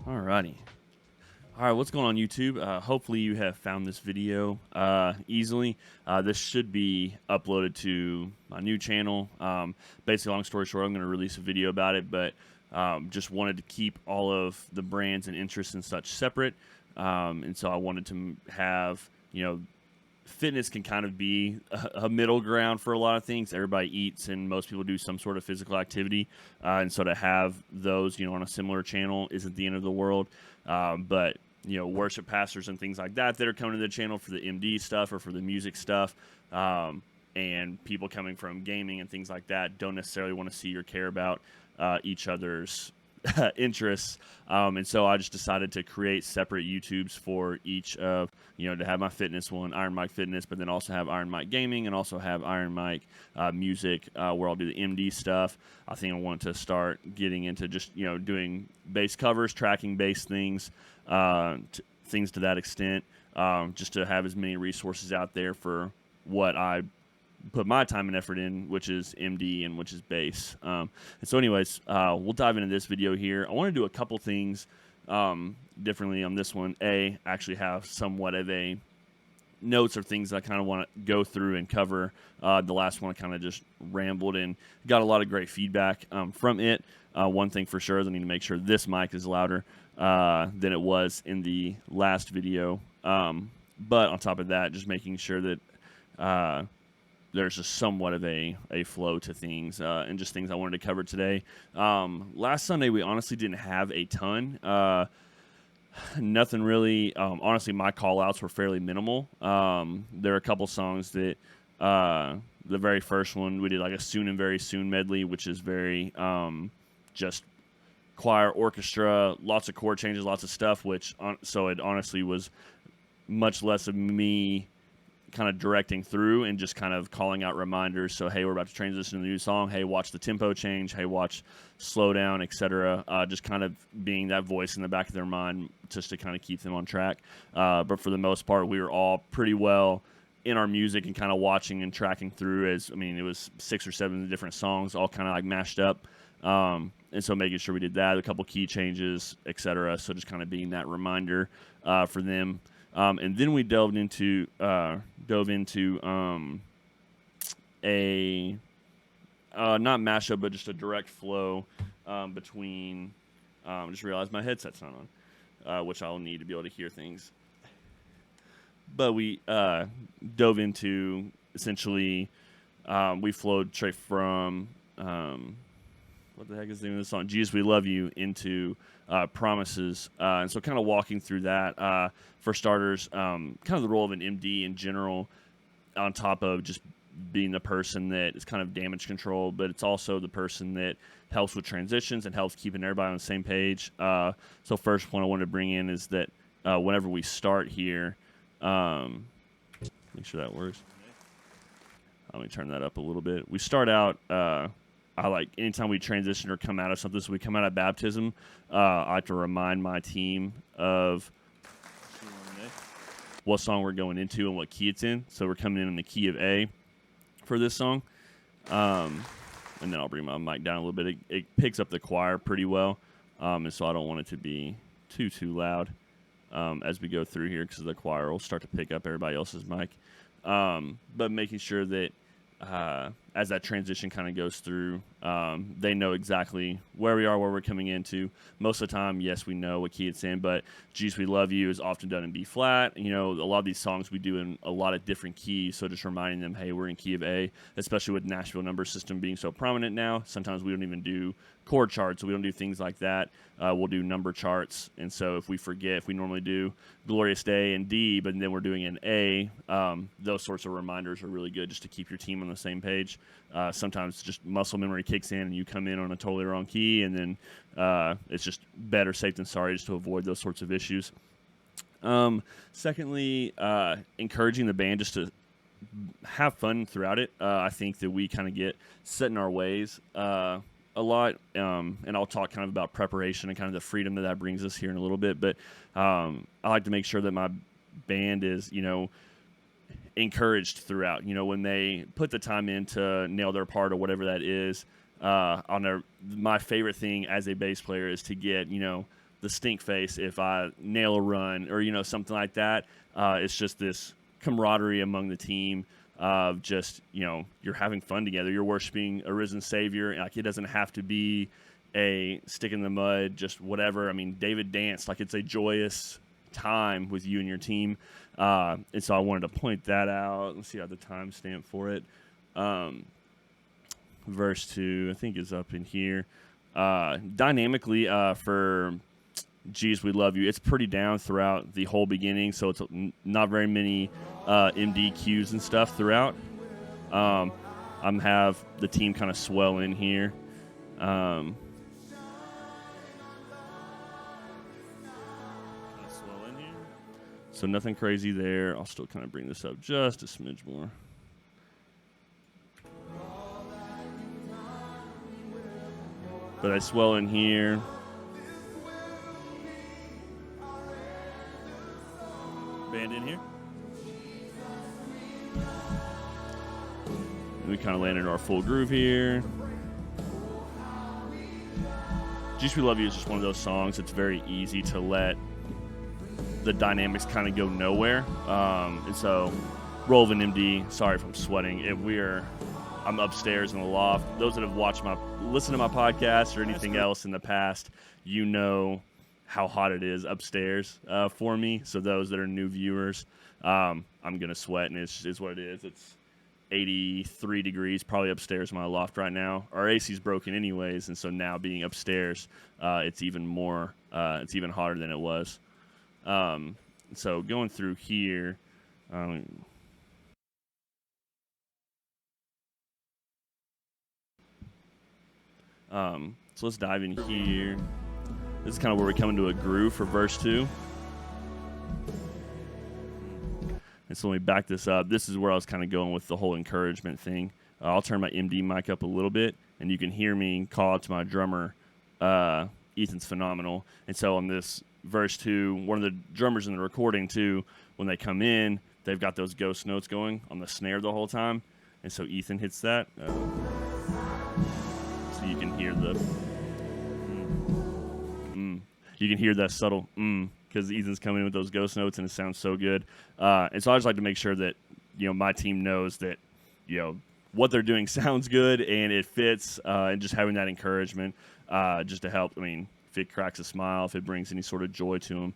Alrighty. All right, what's going on, YouTube? Hopefully you have found this video easily. This should be uploaded to my new channel. Basically, long story short, I'm going to release a video about it, but just wanted to keep all of the brands and interests and such separate. And so I wanted to have, fitness can kind of be a middle ground for a lot of things. Everybody eats and most people do some sort of physical activity. And so to have those, on a similar channel isn't the end of the world. But worship pastors and things like that are coming to the channel for the MD stuff or for the music stuff. And people coming from gaming and things like that don't necessarily want to see or care about each other's interests. And so I just decided to create separate YouTubes for each of, to have my fitness one, Iron Mike Fitness, but then also have Iron Mike Gaming and also have Iron Mike Music, where I'll do the MD stuff. I think I want to start getting into just, doing bass covers, tracking bass things, things to that extent, just to have as many resources out there for what I put my time and effort in, which is MD and which is bass. And so anyways, we'll dive into this video here. I want to do a couple things differently on this one. Actually have somewhat of a notes or things that I kind of want to go through and cover. The last one I kind of just rambled and got a lot of great feedback from it. One thing for sure is I need to make sure this mic is louder than it was in the last video. But on top of that, just making sure that there's just somewhat of a flow to things and just things I wanted to cover today. Last Sunday, we honestly didn't have a ton. Nothing really. Honestly, my call-outs were fairly minimal. There are a couple songs that the very first one, we did like a Soon and Very Soon medley, which is very just choir, orchestra, lots of chord changes, lots of stuff, so it honestly was much less of me kind of directing through and just kind of calling out reminders. So, hey, we're about to transition to the new song. Hey, watch the tempo change. Hey, watch slow down, etc. Just kind of being that voice in the back of their mind just to kind of keep them on track. But for the most part, we were all pretty well in our music and kind of watching and tracking through it was 6 or 7 different songs all kind of like mashed up. And so making sure we did that, a couple key changes, etc. So just kind of being that reminder for them. And then we dove into a not mashup, but just a direct flow between. Just realized my headset's not on, which I'll need to be able to hear things. But we dove into essentially, we flowed straight from what the heck is the name of the song? Jesus, We Love You into Promises. And so kind of walking through that, for starters, kind of the role of an MD in general, on top of just being the person that is kind of damage control, but it's also the person that helps with transitions and helps keeping everybody on the same page. So first one I wanted to bring in is that whenever we start here, make sure that works. Let me turn that up a little bit. We start out, I like anytime we transition or come out of something, so we come out of baptism, I like to remind my team of what song we're going into and what key it's in. So we're coming in the key of A for this song. And then I'll bring my mic down a little bit. It picks up the choir pretty well, and so I don't want it to be too loud as we go through here because the choir will start to pick up everybody else's mic. But making sure that as that transition kind of goes through, they know exactly where we are, where we're coming into. Most of the time, yes, we know what key it's in, but Jesus, We Love You is often done in B flat. A lot of these songs we do in a lot of different keys, so just reminding them, hey, we're in key of A, especially with Nashville number system being so prominent now. Sometimes we don't even do chord charts, so we don't do things like that. We'll do number charts, and so if we forget, if we normally do Glorious Day and D, but then we're doing an A, those sorts of reminders are really good just to keep your team on the same page. Sometimes just muscle memory kicks in and you come in on a totally wrong key, and then it's just better safe than sorry just to avoid those sorts of issues. Secondly, encouraging the band just to have fun throughout it. I think that we kind of get set in our ways a lot, and I'll talk kind of about preparation and kind of the freedom that brings us here in a little bit. But I like to make sure that my band is, encouraged throughout. When they put the time in to nail their part or whatever that is. My favorite thing as a bass player is to get, the stink face if I nail a run or, something like that. It's just this camaraderie among the team of just, you're having fun together. You're worshiping a risen Savior. Like, it doesn't have to be a stick in the mud, just whatever. I mean, David danced. Like, it's a joyous time with you and your team. And so I wanted to point that out. Let's see how the timestamp for it. Verse 2, I think, is up in here. Dynamically, for Jesus We Love You, it's pretty down throughout the whole beginning, so it's not very many MD cues and stuff throughout. I'm have the team kind of swell in here. So nothing crazy there. I'll still kind of bring this up just a smidge more. But I swell in here. Band in here. And we kind of land into our full groove here. Jesus We Love You is just one of those songs that's very easy to let the dynamics kind of go nowhere. And so, roll of an MD, sorry if I'm sweating. I'm upstairs in the loft. Those that have listened to my podcast or anything else in the past, you know how hot it is upstairs for me. So those that are new viewers, I'm going to sweat, and it's what it is. It's 83 degrees probably upstairs in my loft right now. Our AC's broken anyways, and so now being upstairs, it's even more, it's even hotter than it was. So going through here, so let's dive in here. This is kind of where we come into a groove for verse 2. And so when we back this up, this is where I was kind of going with the whole encouragement thing. I'll turn my MD mic up a little bit, and you can hear me call out to my drummer. Ethan's phenomenal. And so on this verse 2, one of the drummers in the recording too, when they come in, they've got those ghost notes going on the snare the whole time. And so Ethan hits that. So you can hear the you can hear that subtle because Ethan's coming in with those ghost notes, and it sounds so good. And so I just like to make sure that my team knows that what they're doing sounds good and it fits, and just having that encouragement just to help. I mean, if it cracks a smile, if it brings any sort of joy to them,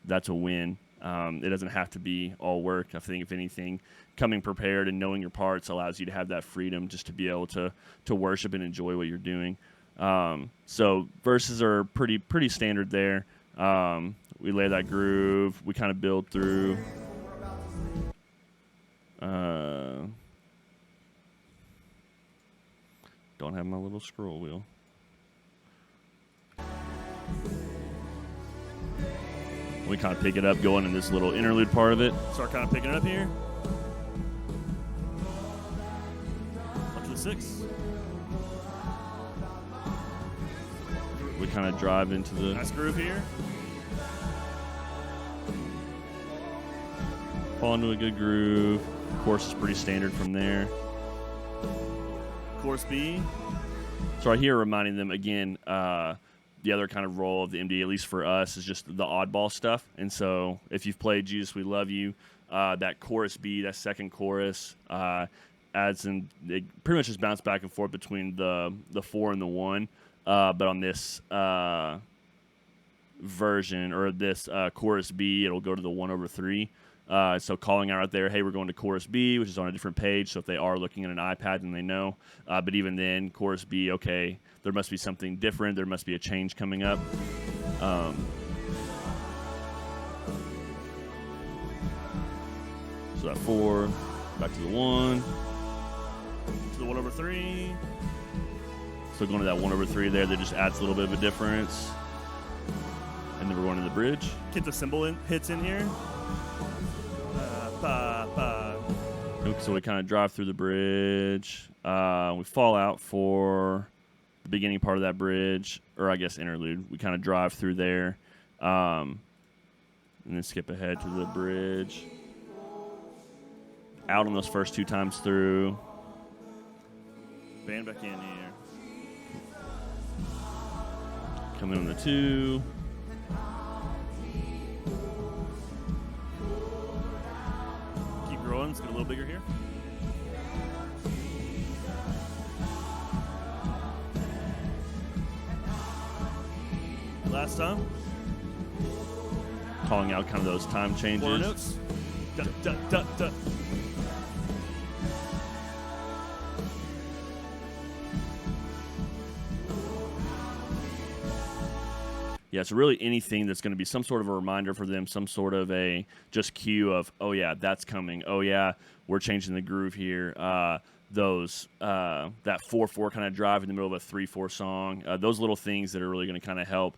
that's a win. It doesn't have to be all work. I think, if anything, coming prepared and knowing your parts allows you to have that freedom just to be able to worship and enjoy what you're doing. So verses are pretty standard there. We lay that groove. We kind of build through. Don't have my little scroll wheel. We kind of pick it up going in this little interlude part of it. Start kind of picking it up here. Up to the 6. We kind of drive into the nice groove here. Fall into a good groove. Chorus is pretty standard from there. Chorus B. So right here, reminding them again, the other kind of role of the MD, at least for us, is just the oddball stuff. And so if you've played Jesus We Love You, that chorus B, that second chorus, adds in, it pretty much just bounce back and forth between the 4 and the 1. But on this version, or this chorus B, it'll go to the 1/3. So calling out right there, hey, we're going to chorus B, which is on a different page. So if they are looking at an iPad, then they know. But even then, chorus B, okay, there must be something different. There must be a change coming up. So that 4, back to the 1, to the 1/3. So going to that 1/3 there, that just adds a little bit of a difference. And then we're going to the bridge. Get the cymbal hits in here. So we kind of drive through the bridge. We fall out for the beginning part of that bridge, or I guess interlude. We kind of drive through there, and then skip ahead to the bridge. Out on those first 2 times through. Band back in here. Come in on the 2. Keep growing. Let's get a little bigger here. Last time. Calling out kind of those time changes. 4 notes. Da, da, da, da. Yeah, so really anything that's going to be some sort of a reminder for them, some sort of a just cue of, oh yeah, that's coming. Oh yeah, we're changing the groove here. That 4/4 kind of drive in the middle of a 3/4 song. Those little things that are really going to kind of help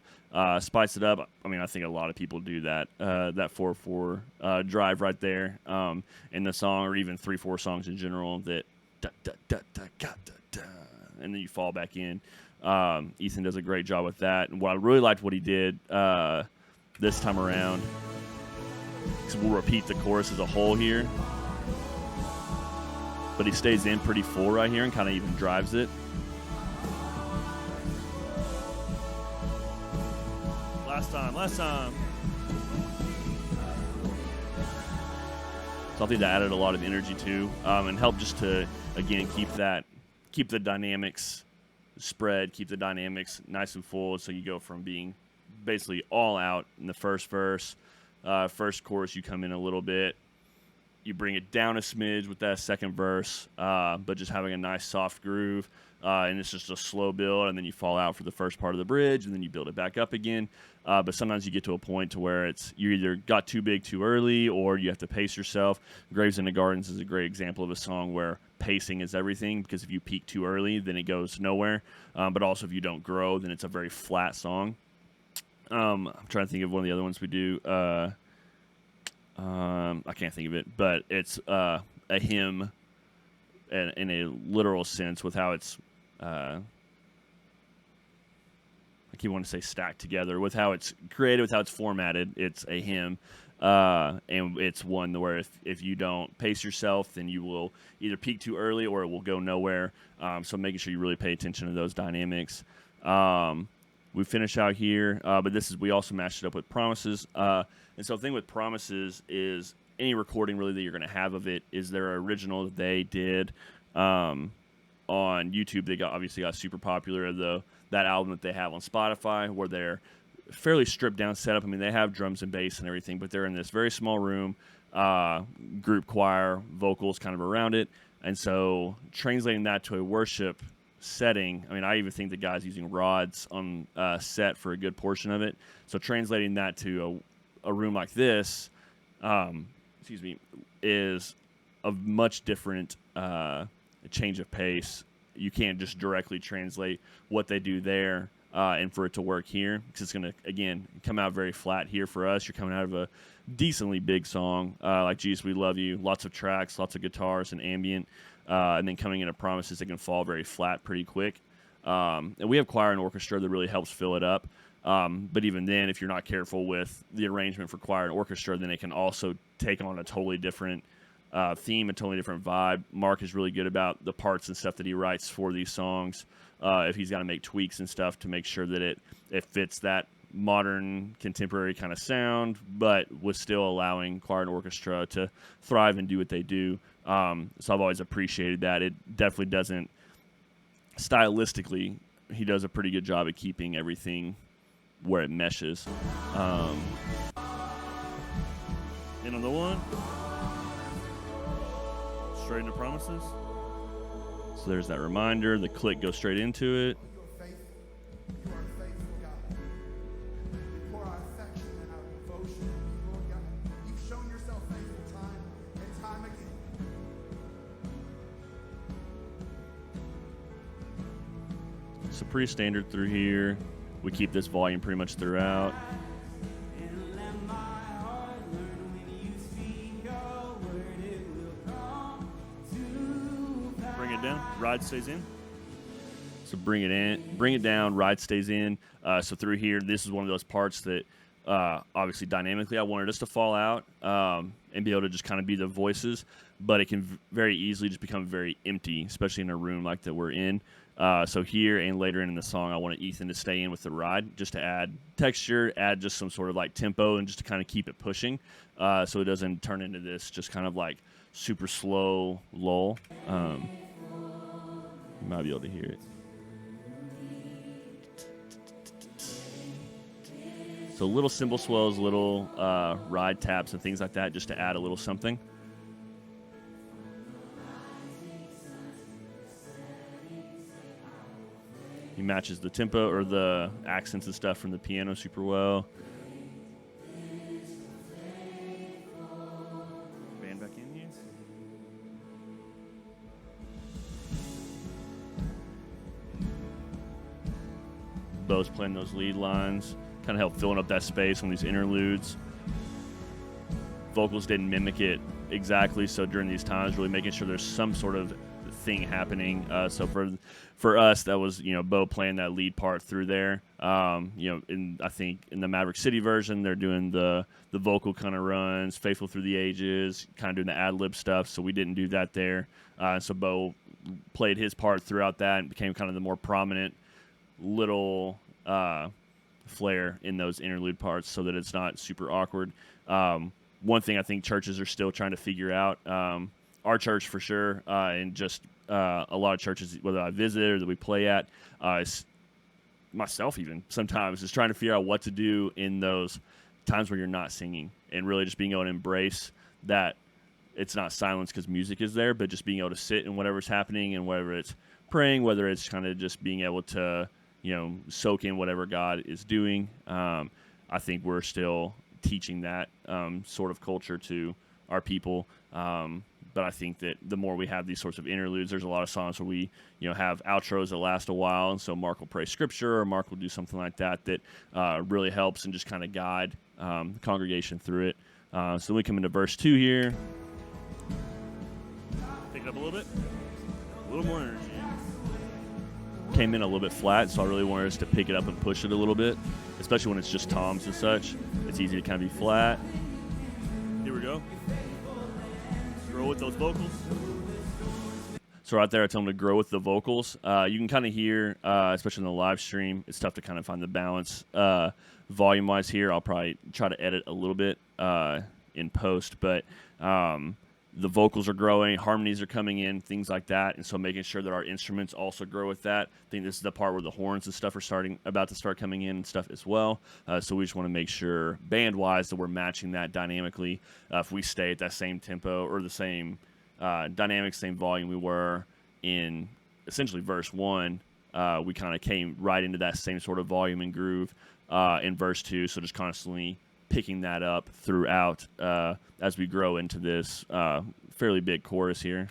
spice it up. I mean, I think a lot of people do that. That 4/4 drive right there in the song, or even 3/4 songs in general. That da da da da da da, and then you fall back in. Ethan does a great job with that. And what I really liked what he did this time around, because we'll repeat the chorus as a whole here, but he stays in pretty full right here and kind of even drives it. Last time. So I think that added a lot of energy too, and helped just to, again, keep the dynamics spread, keep the dynamics nice and full, so you go from being basically all out in the first verse, first chorus, you come in a little bit, you bring it down a smidge with that second verse, but just having a nice soft groove, and it's just a slow build, and then you fall out for the first part of the bridge, and then you build it back up again. But sometimes you get to a point to where you either got too big too early, or you have to pace yourself. Graves in the Gardens is a great example of a song where pacing is everything, because if you peak too early, then it goes nowhere. But also if you don't grow, then it's a very flat song. I'm trying to think of one of the other ones we do. I can't think of it, but it's a hymn in a literal sense with how it's I keep wanting to say stacked together, with how it's created, with how it's formatted. It's a hymn, and it's one where if you don't pace yourself, then you will either peak too early or it will go nowhere. So making sure you really pay attention to those dynamics. We finish out here, but we also matched it up with Promises. And so the thing with Promises is any recording really that you're going to have of it is their original that they did on YouTube. They obviously got super popular. That album that they have on Spotify, where they're fairly stripped down setup. I mean, they have drums and bass and everything, but they're in this very small room, group choir, vocals kind of around it. And so translating that to a worship setting, I mean, I even think the guy's using rods on set for a good portion of it. So translating that to a room like this, is a much different change of pace. You can't just directly translate what they do there and for it to work here, because it's going to, again, come out very flat here for us. You're coming out of a decently big song like Jesus, We Love You, lots of tracks, lots of guitars and ambient, and then coming into Promises, it can fall very flat pretty quick. And we have choir and orchestra that really helps fill it up. But even then, if you're not careful with the arrangement for choir and orchestra, then it can also take on a totally different theme, a totally different vibe. Mark is really good about the parts and stuff that he writes for these songs. If he's got to make tweaks and stuff to make sure that it fits that modern, contemporary kind of sound, but was still allowing choir and orchestra to thrive and do what they do. So I've always appreciated that. It definitely doesn't, stylistically, he does a pretty good job at keeping everything where it meshes. In on the one. Straight into Promises. So there's that reminder. The click goes straight into it. So pretty standard through here. We keep this volume pretty much throughout. Bring it down. Ride stays in. So bring it in, bring it down, ride stays in. So through here, this is one of those parts that obviously dynamically I wanted us to fall out and be able to just kind of be the voices, but it can very easily just become very empty, especially in a room like that we're in. So here and later in the song, I wanted Ethan to stay in with the ride just to add texture, add just some sort of like tempo, and just to kind of keep it pushing so it doesn't turn into this just kind of like super slow lull. You might be able to hear it. So little cymbal swells, little ride taps and things like that just to add a little something. He matches the tempo or the accents and stuff from the piano super well. Band back in here. Bo's playing those lead lines, kind of help filling up that space on these interludes. Vocals didn't mimic it exactly, so during these times, really making sure there's some sort of thing happening. So for us, that was Bo playing that lead part through there. I think in the Maverick City version, they're doing the vocal kind of runs, Faithful Through the Ages, kind of doing the ad lib stuff. So we didn't do that there. So Bo played his part throughout that and became kind of the more prominent little flair in those interlude parts, so that it's not super awkward. One thing I think churches are still trying to figure out. Our church for sure, and just a lot of churches, whether I visit or that we play at, myself even sometimes is trying to figure out what to do in those times where you're not singing, and really just being able to embrace that it's not silence because music is there, but just being able to sit in whatever's happening, and whether it's praying, whether it's kind of just being able to soak in whatever God is doing. I think we're still teaching that sort of culture to our people. But I think that the more we have these sorts of interludes, there's a lot of songs where we, have outros that last a while, and so Mark will pray scripture, or Mark will do something like that really helps and just kind of guide the congregation through it. So we come into verse 2 here. Pick it up a little bit. A little more energy. Came in a little bit flat, so I really wanted us to pick it up and push it a little bit, especially when it's just toms and such. It's easy to kind of be flat. Here we go. Grow with those vocals. So right there, I tell them to grow with the vocals. You can kind of hear, especially in the live stream, it's tough to kind of find the balance volume-wise here. I'll probably try to edit a little bit in post, but the vocals are growing, harmonies are coming in, things like that, and so making sure that our instruments also grow with that. I think this is the part where the horns and stuff are about to start coming in and stuff as well. So we just want to make sure, band-wise, that we're matching that dynamically. If we stay at that same tempo or the same dynamic, same volume we were in essentially verse 1, we kind of came right into that same sort of volume and groove in verse 2, so just constantly picking that up throughout as we grow into this fairly big chorus here.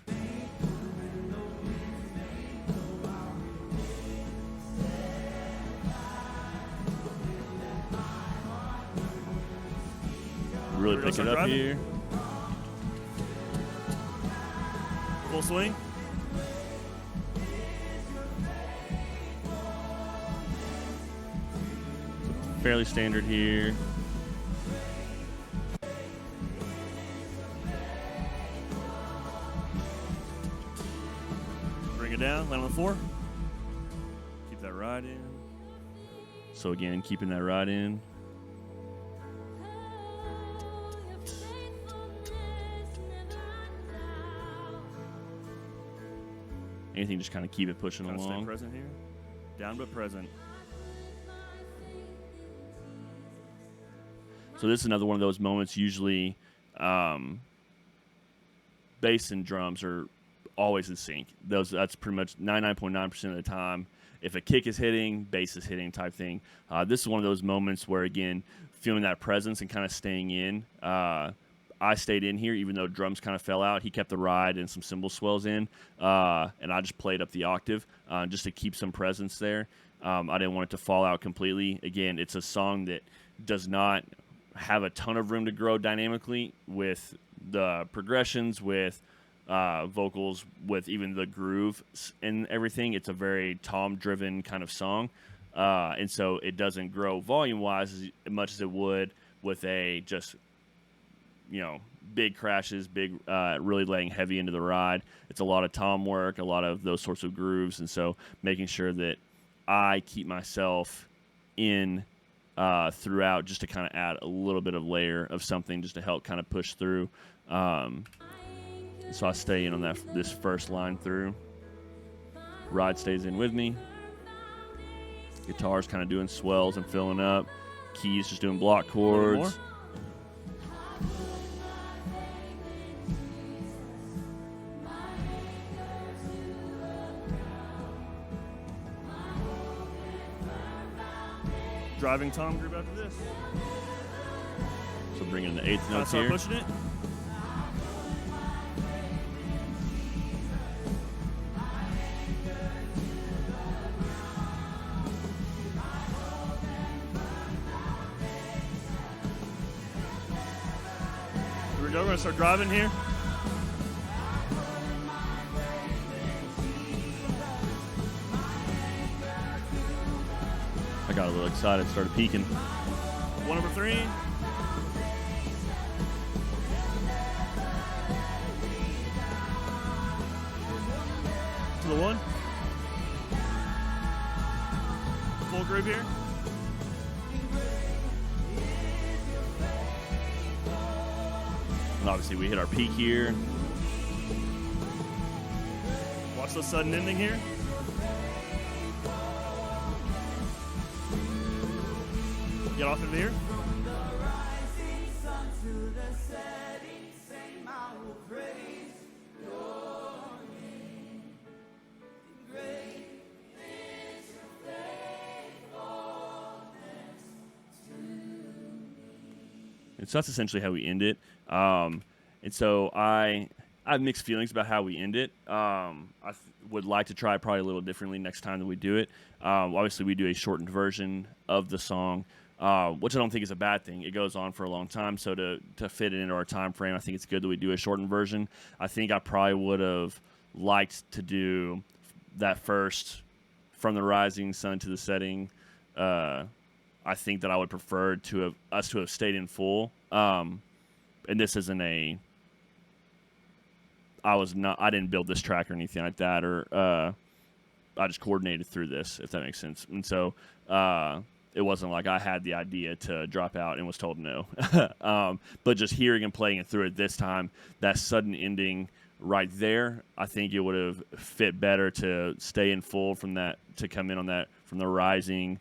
Really pick it up driving here. Full swing. Fairly standard here. Bring it down, land on the floor. Keep that ride in. So again, keeping that ride in. Anything, just kind of keep it pushing along. Stay present here. Down but present. So this is another one of those moments. Usually, bass and drums are always in sync. That's pretty much 99.9% of the time. If a kick is hitting, bass is hitting type thing. This is one of those moments where, again, feeling that presence and kind of staying in. I stayed in here, even though drums kind of fell out. He kept the ride and some cymbal swells in, and I just played up the octave just to keep some presence there. I didn't want it to fall out completely. Again, it's a song that does not have a ton of room to grow dynamically with the progressions, with vocals with even the groove and everything. It's a very tom-driven kind of song, and so it doesn't grow volume-wise as much as it would with a just big crashes, really laying heavy into the ride. It's a lot of tom work, a lot of those sorts of grooves, and so making sure that I keep myself in throughout just to kind of add a little bit of layer of something just to help kind of push through. So I stay in on this first line through. Ride stays in with me. Guitar's kind of doing swells and filling up. Keys just doing block chords. Driving tom group after this. So bring in the eighth notes here. Pushing it. Here we go. We're gonna start driving here. I got a little excited, started peeking. 1 over 3. To the 1. Full groove here. And obviously we hit our peak here. Watch the sudden ending here. Get off of here. And so that's essentially how we end it. And so I have mixed feelings about how we end it. I would like to try probably a little differently next time that we do it. Obviously, we do a shortened version of the song, which I don't think is a bad thing. It goes on for a long time, so to fit it into our time frame, I think it's good that we do a shortened version. I think I probably would have liked to do that first, from the rising sun to the setting. I think that I would prefer us to have stayed in full. And this isn't I didn't build this track or anything like that, or I just coordinated through this, if that makes sense. And so it wasn't like I had the idea to drop out and was told no. But just hearing and playing it through it this time, that sudden ending right there, I think it would have fit better to stay in full from that, to come in on that from the rising,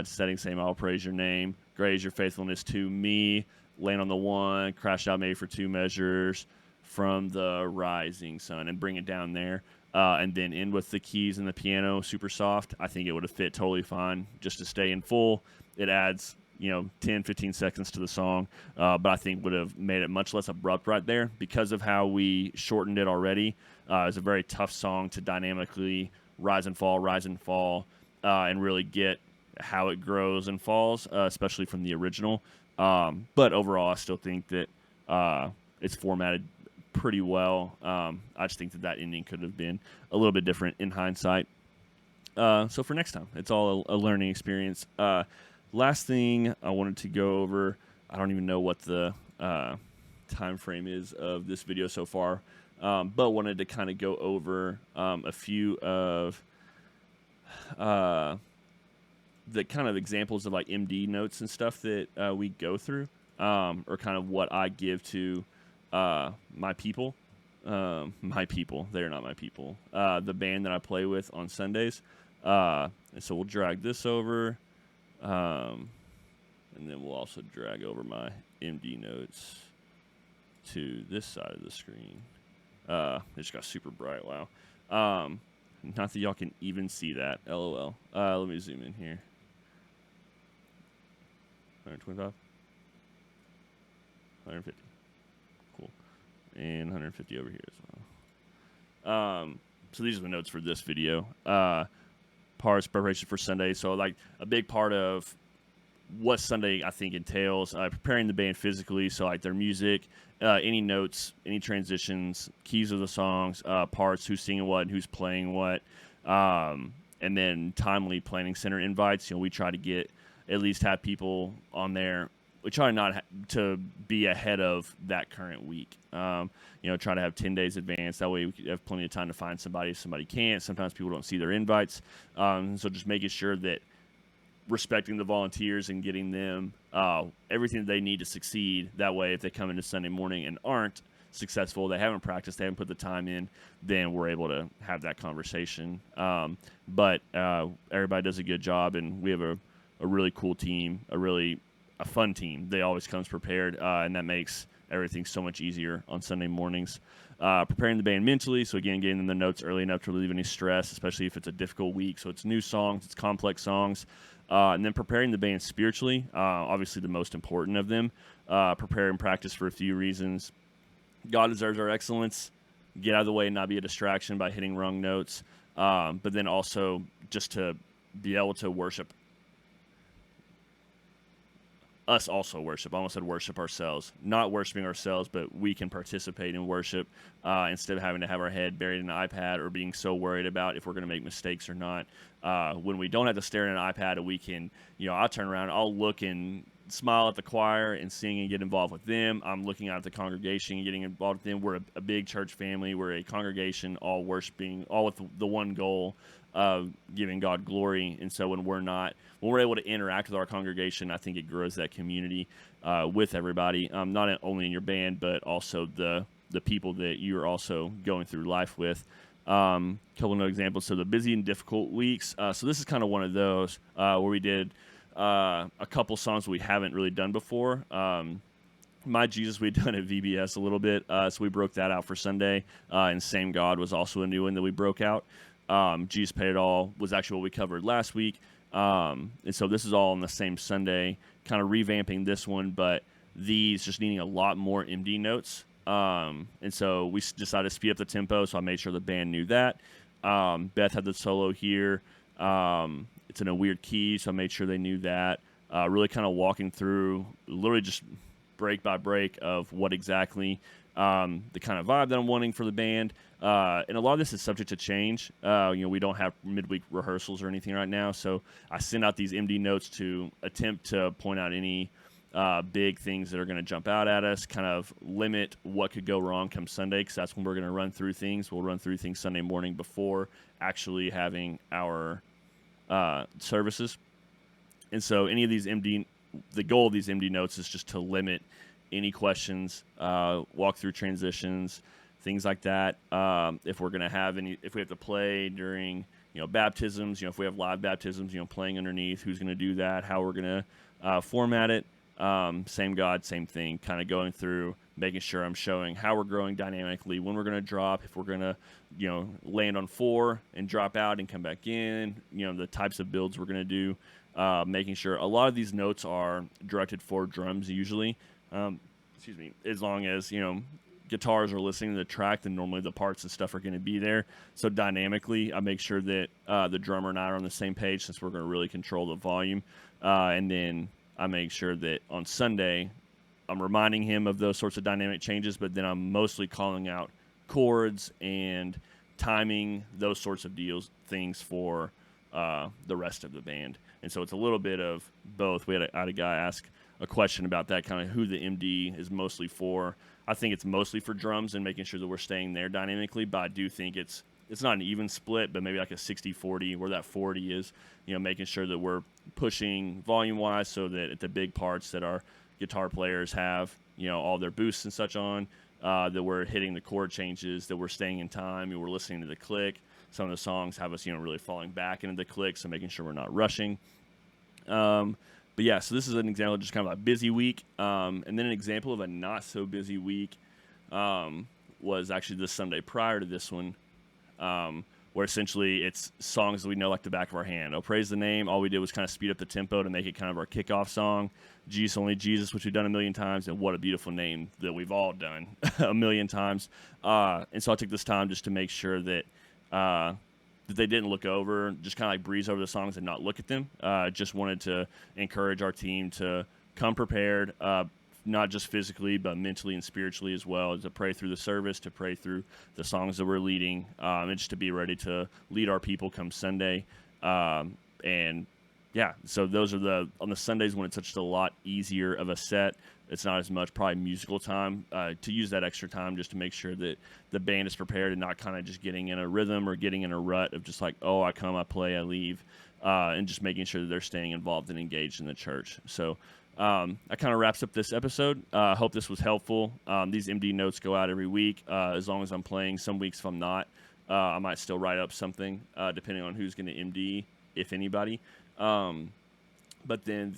setting, same, I'll praise your name, great is your faithfulness to me, land on the 1, crash out maybe for 2 measures from the rising sun, and bring it down there. And then end with the keys and the piano super soft. I think it would have fit totally fine just to stay in full. It adds, 10, 15 seconds to the song, but I think would have made it much less abrupt right there because of how we shortened it already. It's a very tough song to dynamically rise and fall, and really get how it grows and falls, especially from the original. But overall, I still think that it's formatted pretty well. I just think that ending could have been a little bit different in hindsight. So for next time, it's all a learning experience. Last thing I wanted to go over, I don't even know what the time frame is of this video so far, but wanted to kind of go over a few of the kind of examples of like MD notes and stuff that we go through, or kind of what I give to my people. My people, they're not my people. The band that I play with on Sundays. And so we'll drag this over, and then we'll also drag over my MD notes to this side of the screen. It just got super bright, wow. Not that y'all can even see that, LOL. Let me zoom in here. 125? 150. Cool. And 150 over here as well. So these are the notes for this video. Parts preparation for Sunday. So like a big part of what Sunday I think entails. Preparing the band physically, so like their music, any notes, any transitions, keys of the songs, parts, who's singing what, and who's playing what, and then timely planning center invites. We try to get at least have people on there. We try not to be ahead of that current week. Try to have 10 days advance. That way we have plenty of time to find somebody if somebody can't. Sometimes people don't see their invites. So just making sure that respecting the volunteers and getting them everything that they need to succeed. That way, if they come into Sunday morning and aren't successful, they haven't practiced, they haven't put the time in, then we're able to have that conversation. But everybody does a good job, and we have a really cool team, a fun team. They always comes prepared, and that makes everything so much easier on Sunday mornings. Preparing the band mentally, so again, getting them the notes early enough to relieve any stress, especially if it's a difficult week. So it's new songs, it's complex songs. And then preparing the band spiritually, obviously the most important of them. Prepare and practice for a few reasons. God deserves our excellence. Get out of the way and not be a distraction by hitting wrong notes. But then also just to be able to worship us also worship. I almost said worship ourselves. Not worshiping ourselves, but we can participate in worship instead of having to have our head buried in an iPad or being so worried about if we're going to make mistakes or not. When we don't have to stare at an iPad, and we can, I'll turn around, I'll look and smile at the choir and sing and get involved with them. I'm looking out at the congregation and getting involved with them. We're a big church family. We're a congregation, all worshiping, all with the one goal of giving God glory. And so when we're able to interact with our congregation, I think it grows that community with everybody, not only in your band, but also the people that you're also going through life with. Couple of examples. So the busy and difficult weeks. So this is kind of one of those where we did a couple songs we haven't really done before. My Jesus, we'd done at VBS a little bit, so we broke that out for Sunday. And Same God was also a new one that we broke out. Jesus Paid It All was actually what we covered last week. And so this is all on the same Sunday, kind of revamping this one, but these just needing a lot more MD notes. And so we decided to speed up the tempo, so I made sure the band knew that. Beth had the solo here. It's in a weird key, so I made sure they knew that. Really kind of walking through, literally just break by break of what exactly the kind of vibe that I'm wanting for the band. And a lot of this is subject to change. We don't have midweek rehearsals or anything right now, so I send out these MD notes to attempt to point out any big things that are going to jump out at us, kind of limit what could go wrong come Sunday, because that's when we're going to run through things. We'll run through things Sunday morning before actually having our services. And so the goal of these MD notes is just to limit any questions, walk through transitions, things like that. If we're going to have if we have to play during, baptisms, if we have live baptisms, playing underneath, who's going to do that, how we're going to format it. Same God, same thing, kind of going through, making sure I'm showing how we're growing dynamically, when we're going to drop, if we're going to, land on 4 and drop out and come back in, the types of builds we're going to do, making sure a lot of these notes are directed for drums usually. As long as, guitars are listening to the track, then normally the parts and stuff are going to be there. So dynamically, I make sure that the drummer and I are on the same page, since we're going to really control the volume. And then I make sure that on Sunday, I'm reminding him of those sorts of dynamic changes, but then I'm mostly calling out chords and timing, those sorts of things for the rest of the band. And so it's a little bit of both. I had a guy ask a question about that, kind of who the MD is mostly for. I think it's mostly for drums and making sure that we're staying there dynamically, but I do think it's not an even split, but maybe like a 60-40, where that 40 is, making sure that we're pushing volume-wise so that at the big parts that our guitar players have, all their boosts and such on, that we're hitting the chord changes, that we're staying in time, and we're listening to the click. Some of the songs have us, really falling back into the click, so making sure we're not rushing. But yeah, so this is an example of just kind of a busy week. And then an example of a not so busy week was actually the Sunday prior to this one, where essentially it's songs that we know like the back of our hand. Oh, Praise the Name. All we did was kind of speed up the tempo to make it kind of our kickoff song. Jesus Only Jesus, which we've done a million times, and What a Beautiful Name that we've all done a million times. And so I took this time just to make sure that that they didn't look over, just kind of like breeze over the songs and not look at them. Just wanted to encourage our team to come prepared, not just physically, but mentally and spiritually as well, to pray through the service, to pray through the songs that we're leading, and just to be ready to lead our people come Sunday. And yeah, so those are on the Sundays when it's such a lot easier of a set. It's not as much probably musical time, to use that extra time just to make sure that the band is prepared and not kind of just getting in a rhythm or getting in a rut of just like, oh, I come, I play, I leave, and just making sure that they're staying involved and engaged in the church. So that kind of wraps up this episode. I hope this was helpful. These MD notes go out every week, as long as I'm playing. Some weeks if I'm not, I might still write up something, depending on who's going to MD, if anybody. But then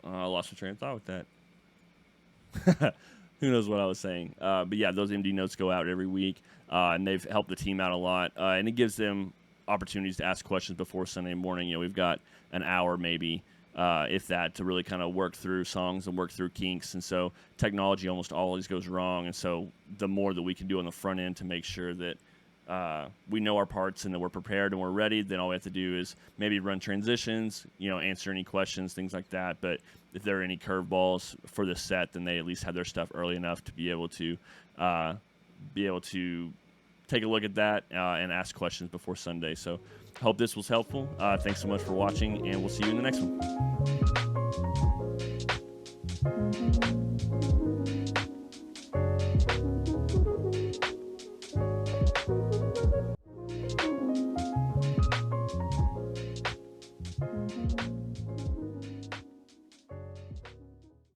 I lost my train of thought with that. Who knows what I was saying? But yeah, those MD notes go out every week, and they've helped the team out a lot. And it gives them opportunities to ask questions before Sunday morning. You know, we've got an hour maybe, if that, to really kind of work through songs and work through kinks. And so technology almost always goes wrong. And so the more that we can do on the front end to make sure that we know our parts and that we're prepared and we're ready, then all we have to do is maybe run transitions, you know, answer any questions, things like that. But if there are any curveballs for the set, then they at least have their stuff early enough to be able to take a look at that and ask questions before Sunday. So hope this was helpful. Thanks so much for watching, and we'll see you in the next one.